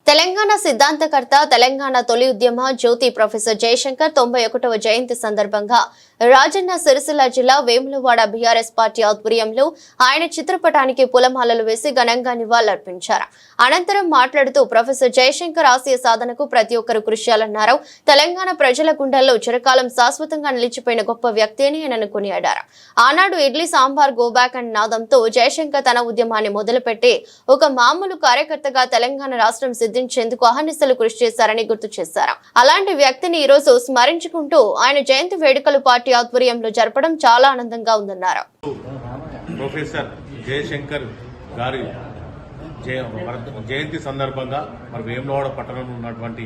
తెలంగాణ సిద్ధాంతకర్త తెలంగాణ తొలి ఉద్యమ జ్యోతి ప్రొఫెసర్ జయశంకర్ 91వ జయంతి సందర్భంగా రాజన్న సిరిసిల్ల జిల్లా వేములవాడ బీఆర్ఎస్ పార్టీ ఆధ్వర్యంలో ఆయన చిత్రపటానికి పూలమాలలు వేసి ఘనంగా నివాళులర్పించారు. అనంతరం మాట్లాడుతూ ప్రొఫెసర్ జయశంకర్ ఆశయ సాధనకు ప్రతి ఒక్కరూ కృషి చేయాలన్నారు. తెలంగాణ ప్రజల గుండెల్లో చిరకాలం శాశ్వతంగా నిలిచిపోయిన గొప్ప వ్యక్తి అని ఆయన కొనియాడారు. ఆనాడు ఇడ్లీ సాంబార్ గోబ్యాక్ అండ్ నాదంతో జయశంకర్ తన ఉద్యమాన్ని మొదలుపెట్టి ఒక మామూలు కార్యకర్తగా తెలంగాణ రాష్ట్రం సిద్ధించేందుకు అహర్నిశలు కృషి చేశారని గుర్తు చేశారు. అలాంటి వ్యక్తిని ఈ రోజు స్మరించుకుంటూ ఆయన జయంతి వేడుకలు పార్టీ ఆధ్వర్యంలో జరపడం చాలా ఆనందంగా ఉందన్నారు. ప్రొఫెసర్ జయశంకర్ గారి జయంతి సందర్భంగా మరి వేములవాడ పట్టణంలో ఉన్నటువంటి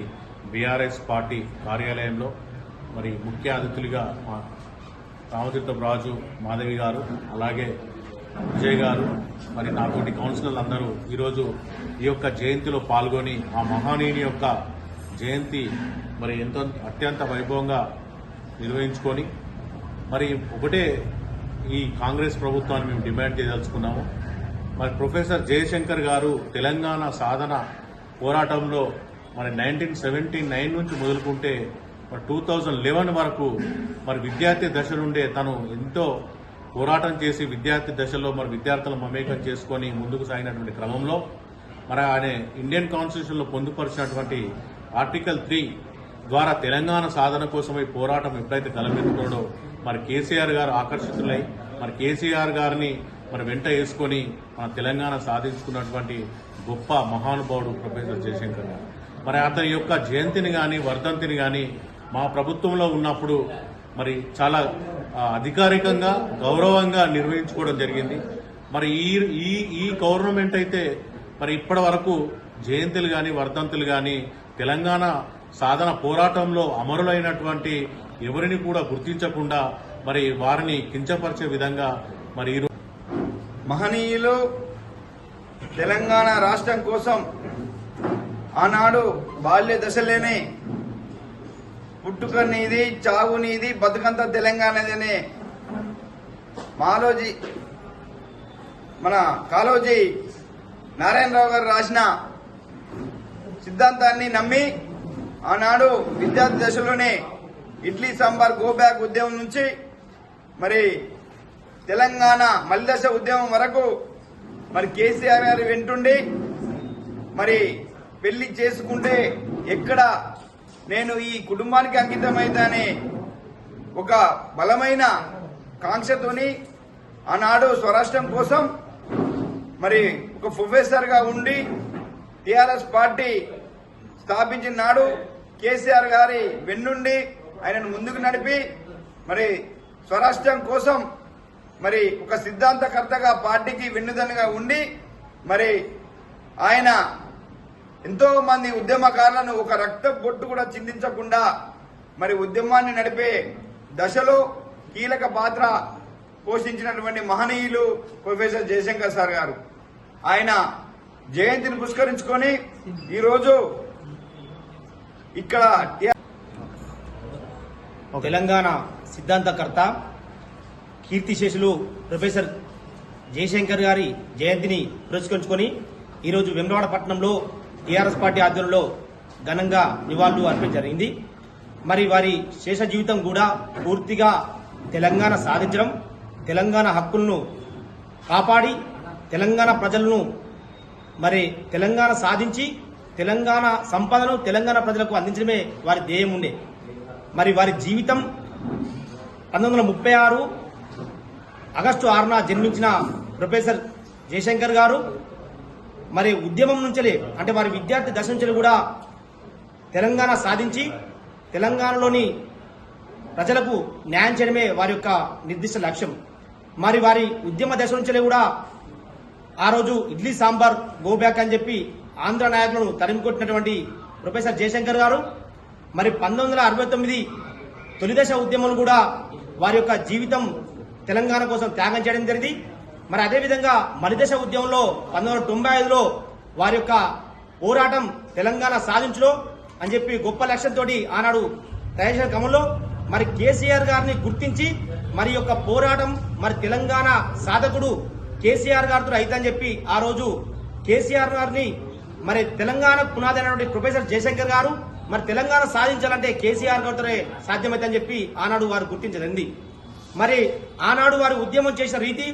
బీఆర్ఎస్ పార్టీ కార్యాలయంలో మరి ముఖ్య అతిథులుగా రామతీర్థం రాజు మాధవి గారు, అలాగే విజయ్ గారు, మరి నాతోటి కౌన్సిలర్లు అందరూ ఈరోజు ఈ యొక్క జయంతిలో పాల్గొని ఆ మహానీయుని యొక్క జయంతి మరి అత్యంత వైభవంగా నిర్వహించుకొని మరి ఒకటే ఈ కాంగ్రెస్ ప్రభుత్వాన్ని మేము డిమాండ్ చేయదలుచుకున్నాము. మరి ప్రొఫెసర్ జయశంకర్ గారు తెలంగాణ సాధన పోరాటంలో మరి 1979 నుంచి మొదలుకుంటే మరి 2011 వరకు మరి విద్యార్థి దశ నుండే తను ఎంతో పోరాటం చేసి విద్యార్థి దశలో మరి విద్యార్థులను మమేకం చేసుకొని ముందుకు సాగినటువంటి క్రమంలో మరి ఆయన ఇండియన్ కాన్స్టిట్యూషన్లో పొందుపరిచినటువంటి ఆర్టికల్ 3 ద్వారా తెలంగాణ సాధన కోసమై పోరాటం ఎప్పుడైతే గలమెత్తుకోడో మరి కేసీఆర్ గారు ఆకర్షితులై మరి కేసీఆర్ గారిని మరి వెంట వేసుకొని మన తెలంగాణ సాధించుకున్నటువంటి గొప్ప మహానుభావుడు ప్రొఫెసర్ జయశంకర్ గారు. మరి అతని యొక్క జయంతిని కానీ వర్ధంతిని కానీ మా ప్రభుత్వంలో ఉన్నప్పుడు మరి చాలా అధికారికంగా గౌరవంగా నిర్వహించుకోవడం జరిగింది. మరి ఈ గవర్నమెంట్ అయితే మరి ఇప్పటి వరకు జయంతులు కానీ వర్ధంతులు కానీ తెలంగాణ సాధన పోరాటంలో అమరులైనటువంటి ఎవరిని కూడా గుర్తించకుండా మరి వారిని కించపరిచే విధంగా మరి మహనీయులు తెలంగాణ రాష్ట్రం కోసం ఆనాడు బాల్య దశలోనే పుట్టుక నీది, చావు నీది, బతుకంతా తెలంగాణదనే మన కాళోజీ నారాయణరావు గారు రాసిన సిద్ధాంతాన్ని నమ్మి ఆనాడు విద్యార్థి దశలోనే ఇడ్లీ సాంబార్ గోబ్యాక్ ఉద్యమం నుంచి మరి తెలంగాణ మలిదశ ఉద్యమం వరకు మరి కేసీఆర్ గారి వెంటుండి మరి పెళ్లి చేసుకుంటే ఎక్కడ నేను ఈ కుటుంబానికి అంకితమైతానే ఒక బలమైన కాంక్షతోని ఆనాడు స్వరాష్ట్రం కోసం మరి ఒక ప్రొఫెసర్ గా ఉండి టీఆర్ఎస్ పార్టీ స్థాపించిన నాడు కేసీఆర్ గారి వెన్నుండి ఆయనను ముందుకు నడిపి మరి స్వరాష్ట్రం కోసం మరి ఒక సిద్ధాంతకర్తగా పార్టీకి వెన్నుదన్నుగా ఉండి మరి ఆయన ఎంతో మంది ఉద్యమకారులను ఒక రక్త బొట్టు కూడా చిందించకుండా మరి ఉద్యమాన్ని నడిపే దశలో కీలక పాత్ర పోషించినటువంటి మహనీయులు ప్రొఫెసర్ జయశంకర్ సార్ గారు. ఆయన జయంతిని పురస్కరించుకొని ఈరోజు ఇక్కడ తెలంగాణ సిద్ధాంతకర్త కీర్తిశేషులు ప్రొఫెసర్ జయశంకర్ గారి జయంతిని పురస్కరించుకొని ఈరోజు వేములవాడ పట్టణంలో టీఆర్ఎస్ పార్టీ ఆధ్వర్యంలో ఘనంగా నివాళులు అర్పించడం జరిగింది. మరి వారి శేష జీవితం కూడా పూర్తిగా తెలంగాణ సాధించడం, తెలంగాణ హక్కులను కాపాడి తెలంగాణ ప్రజలను మరి తెలంగాణ సాధించి తెలంగాణ సంపదను తెలంగాణ ప్రజలకు అందించడమే వారి ధ్యేయం ఉండే. మరి వారి జీవితం 1936 ఆగస్టు 6న జన్మించిన ప్రొఫెసర్ జయశంకర్ గారు మరి ఉద్యమం నుంచే అంటే వారి విద్యార్థి దశ నుంచి కూడా తెలంగాణ సాధించి తెలంగాణలోని ప్రజలకు న్యాయం చేయడమే వారి యొక్క నిర్దిష్ట లక్ష్యం. మరి వారి ఉద్యమ దశ నుంచి కూడా ఆ రోజు ఇడ్లీ సాంబార్ గోబ్యాక్ అని చెప్పి ఆంధ్ర నాయకులను తరిమికొట్టినటువంటి ప్రొఫెసర్ జయశంకర్ గారు మరి 1969 తొలిదశ ఉద్యమం కూడా వారి యొక్క జీవితం తెలంగాణ కోసం త్యాగం చేయడం జరిగింది. మరి అదేవిధంగా మలిదశ ఉద్యమంలో 1995లో వారి యొక్క పోరాటం తెలంగాణ సాధించడం అని చెప్పి గొప్ప లక్ష్యంతో ఆనాడు తయారు క్రమంలో మరి కేసీఆర్ గారిని గుర్తించి మరి యొక్క పోరాటం మరి తెలంగాణ సాధకుడు కేసీఆర్ గారితో అయితని చెప్పి ఆ రోజు కేసీఆర్ గారిని మరి తెలంగాణ పునాది అయినటువంటి ప్రొఫెసర్ జయశంకర్ గారు మరి తెలంగాణ సాధించాలంటే కేసీఆర్ గారితోనే సాధ్యమైతే అని చెప్పి ఆనాడు వారు గుర్తించదండి. మరి ఆనాడు వారు ఉద్యమం చేసిన రీతి